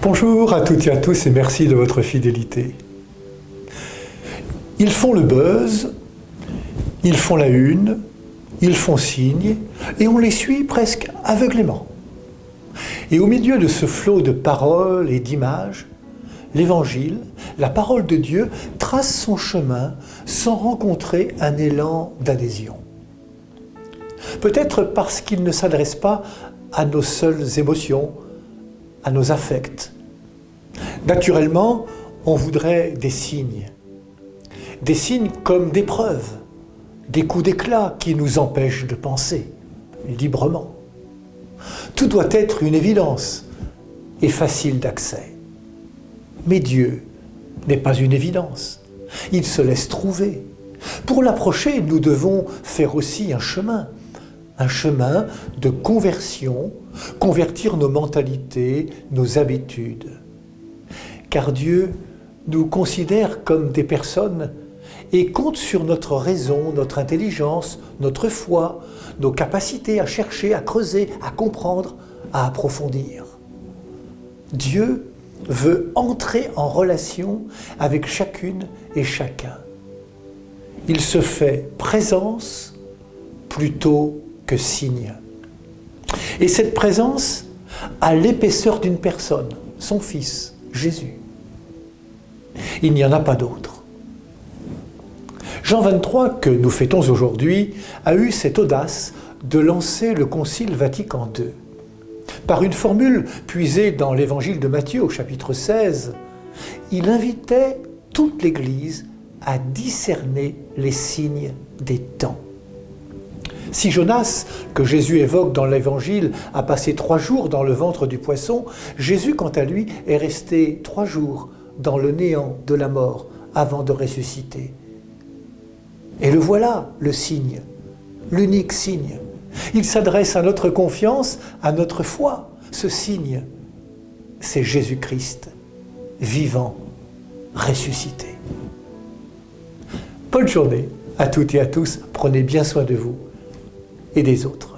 Bonjour à toutes et à tous et merci de votre fidélité. Ils font le buzz, ils font la une, ils font signe et on les suit presque aveuglément. Et au milieu de ce flot de paroles et d'images, l'Évangile, la parole de Dieu, trace son chemin sans rencontrer un élan d'adhésion. Peut-être parce qu'il ne s'adresse pas à nos seules émotions, à nos affects. Naturellement, on voudrait des signes comme des preuves, des coups d'éclat qui nous empêchent de penser librement. Tout doit être une évidence et facile d'accès. Mais Dieu n'est pas une évidence. Il se laisse trouver. Pour l'approcher, nous devons faire aussi un chemin de conversion, convertir nos mentalités, nos habitudes. Car Dieu nous considère comme des personnes et compte sur notre raison, notre intelligence, notre foi, nos capacités à chercher, à creuser, à comprendre, à approfondir. Dieu veut entrer en relation avec chacune et chacun. Il se fait présence plutôt que signe. Et cette présence a l'épaisseur d'une personne, son Fils, Jésus. Il n'y en a pas d'autre. Jean 23, que nous fêtons aujourd'hui, a eu cette audace de lancer le Concile Vatican II. Par une formule puisée dans l'Évangile de Matthieu au chapitre 16, il invitait toute l'Église à discerner les signes des temps. Si Jonas, que Jésus évoque dans l'Évangile, a passé 3 jours dans le ventre du poisson, Jésus, quant à lui, est resté 3 jours dans le néant de la mort avant de ressusciter. Et le voilà, le signe, l'unique signe. Il s'adresse à notre confiance, à notre foi. Ce signe, c'est Jésus-Christ, vivant, ressuscité. Bonne journée à toutes et à tous. Prenez bien soin de vous et des autres.